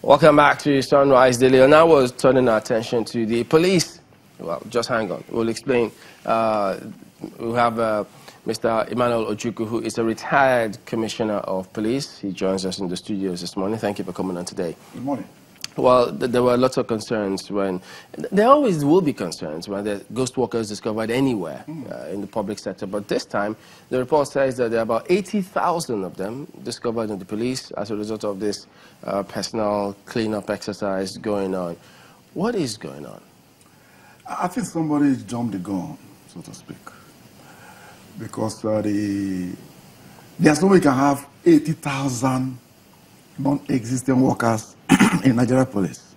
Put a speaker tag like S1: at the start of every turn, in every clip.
S1: Welcome back to Sunrise Daily. And now we're turning our attention to the police. Well, just hang on. We'll explain. We have Mr. Emmanuel Ojukwu, who is a retired commissioner of police. He joins us in the studios this morning. Thank you for coming on today.
S2: Good morning.
S1: Well, there were lots of concerns when... There always will be concerns when the ghost walkers discovered anywhere in the public sector. But this time, the report says that there are about 80,000 of them discovered in the police as a result of this personal cleanup exercise going on. What is going on?
S2: I think somebody jumped the gun, so to speak. Because there's no way you can have 80,000 non-existent workers in Nigeria police.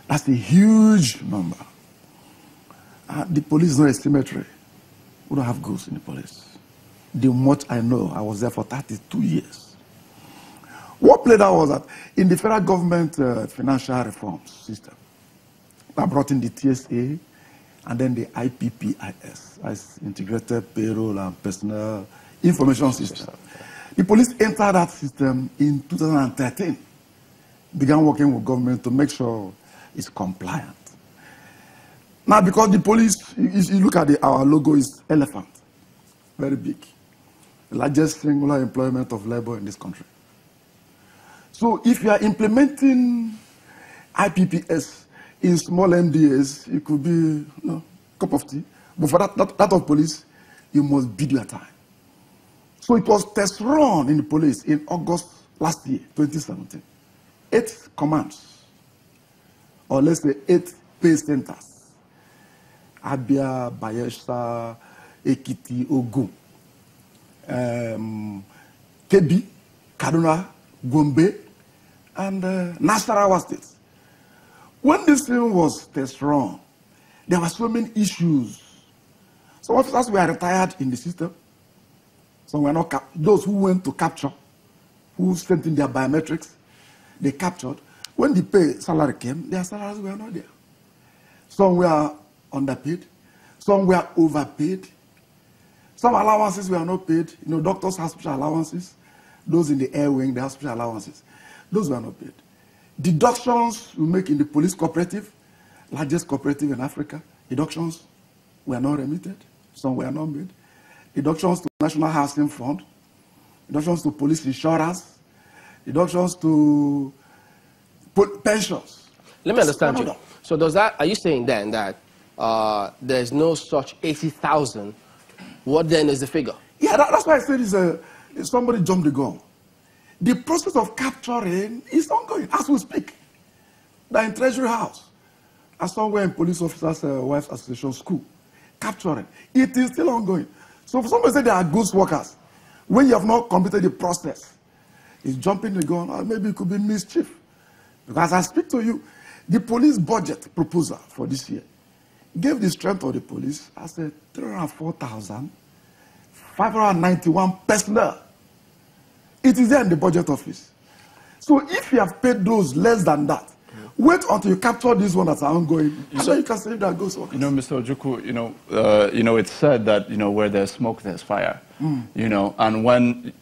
S2: That's a huge number. The police is not a cemetery. We don't have ghosts in the police. The much I know, I was there for 32 years. What played out was that in the federal government financial reforms system, I brought in the TSA and then the IPPIS, as Integrated Payroll and Personnel Information System. The police entered that system in 2013, began working with government to make sure it's compliant. Now, because the police, you look at our logo is elephant, very big, the largest singular employment of labor in this country. So if you are implementing IPPS in small MDAs, it could be a cup of tea. But for that of police, you must bid your time. So it was test run in the police in August last year, 2017. 8 commands, or let's say 8 pay centers. Abia, Bayelsa, Ekiti, Ogun, Kebbi, Kaduna, Gombe, and Nasarawa states. When this thing was test run, there were so many issues. Some officers were retired in the system. Some were not. Those who went to capture, who sent in their biometrics, they captured. When the pay salary came, their salaries were not there. Some were underpaid. Some were overpaid. Some allowances were not paid. You know, doctors have special allowances. Those in the air wing, they have special allowances. Those were not paid. Deductions we make in the police cooperative, largest cooperative in Africa, deductions were not remitted. Some were not made. Deductions to National Housing Fund, deductions to police insurance, deductions to pensions.
S1: Let me understand you. So does that, are you saying then that there's no such 80,000? What then is the figure?
S2: Yeah, that's why I said somebody jumped the gun. The process of capturing is ongoing as we speak. They're in Treasury House. I saw where in Police Officers' Wives Association School, capturing. It is still ongoing. So if somebody say they are ghost workers, when you have not completed the process, it's jumping the gun, or maybe it could be mischief. Because as I speak to you, the police budget proposal for this year gave the strength of the police as a 304,591 personnel. It is there in the budget office. So if you have paid those less than that, wait until you capture these ones that are ongoing. So you can say that goes workers.
S3: You know, Mr. Ojukwu, it's said that, where there's smoke, there's fire. And when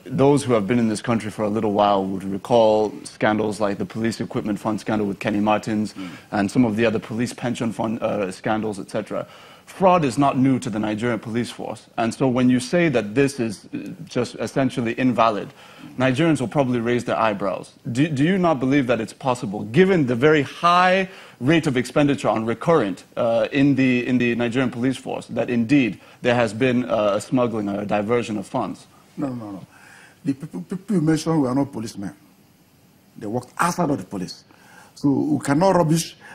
S3: those who have been in this country for a little while would recall scandals like the police equipment fund scandal with Kenny Martins and some of the other police pension fund scandals, etc. Fraud is not new to the Nigerian police force. And so when you say that this is just essentially invalid, Nigerians will probably raise their eyebrows. Do you not believe that it's possible, given the very high rate of expenditure on recurrent in the Nigerian police force, that indeed there has been a smuggling or a diversion of funds?
S2: No. The people you mentioned were not policemen. They worked outside of the police. So we cannot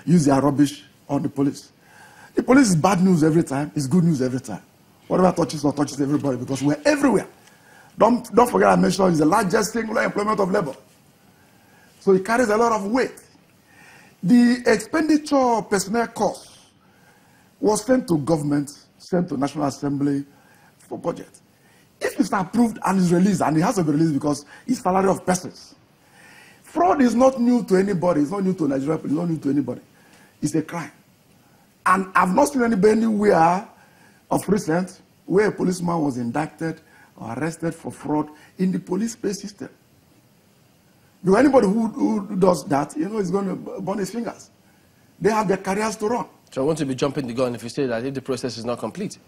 S2: use their rubbish on the police. The police is bad news every time. It's good news every time. Whatever touches everybody because we're everywhere. Don't forget I mentioned it's the largest singular employment of labor. So it carries a lot of weight. The expenditure personnel cost was sent to government, sent to National Assembly for budget. If it's approved and is released, and it has to be released because it's salary of persons. Fraud is not new to anybody. It's not new to Nigeria. It's not new to anybody. It's a crime. And I've not seen anybody anywhere of recent where a policeman was indicted or arrested for fraud in the police pay system. Because anybody who does that, you know, is going to burn his fingers. They have their careers to run.
S1: So I want to be jumping the gun if you say that if the process is not complete.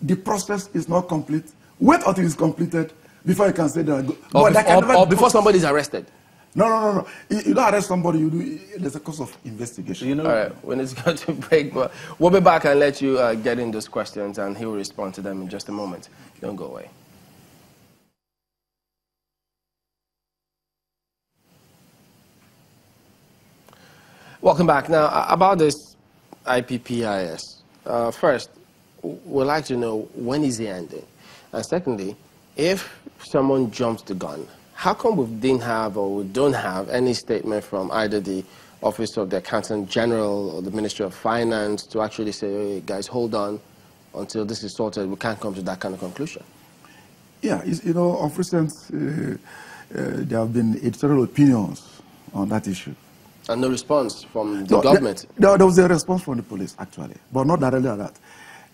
S2: The process is not complete. Wait until it's completed before you can say that.
S1: Or before somebody is arrested.
S2: No. You don't arrest somebody. There's a course of investigation.
S3: You know,
S1: all right, when it's got to break, but we'll be back and let you get in those questions, and he'll respond to them in just a moment. Don't go away. Welcome back. Now, about this IPPIS. First, we'd like to know, when is it ending? And secondly, if someone jumps the gun, how come we didn't have or we don't have any statement from either the Office of the Accountant General or the Ministry of Finance to actually say, hey, guys, hold on until this is sorted. We can't come to that kind of conclusion.
S2: Yeah, you know, of recent, there have been editorial opinions on that issue.
S1: And no response from the government?
S2: There was a response from the police, actually, but not directly at that.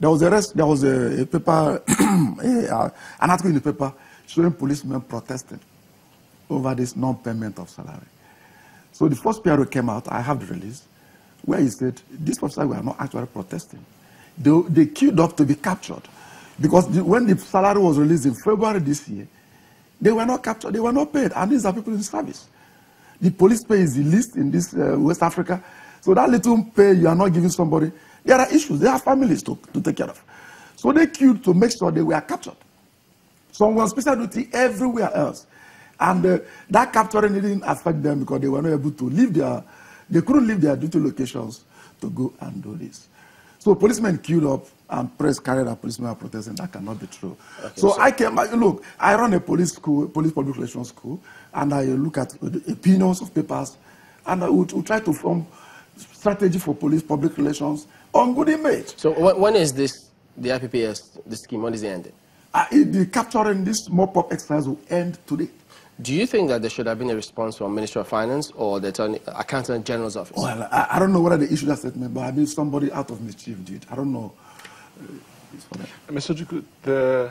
S2: There was a paper, an article in the paper showing policemen protesting over this non-payment of salary. So the first PRO came out, I have the release, where he said, these officers were not actually protesting. They queued up to be captured. Because when the salary was released in February this year, they were not captured, they were not paid, and these are people in service. The police pay is the least in this West Africa. So that little pay you are not giving somebody, there are issues, there are families to take care of. So they queued to make sure they were captured. Some were on special duty everywhere else. And that capturing didn't affect them because they were not able to they couldn't leave their duty locations to go and do this. So policemen queued up and press carried out policemen are protesting. That cannot be true. Okay, so I came back, look, I run a police public relations school, and I look at the opinions of papers, and I would try to form strategy for police public relations on good image.
S1: So when is this, the IPPS, the scheme, when is it ending?
S2: The capturing this mop-up exercise will end today.
S1: Do you think that there should have been a response from Ministry of Finance or the Accountant General's office?
S2: Well, I don't know whether they issued that statement, but I mean somebody out of mischief did. I don't know.
S4: Mr. Ojukwu, the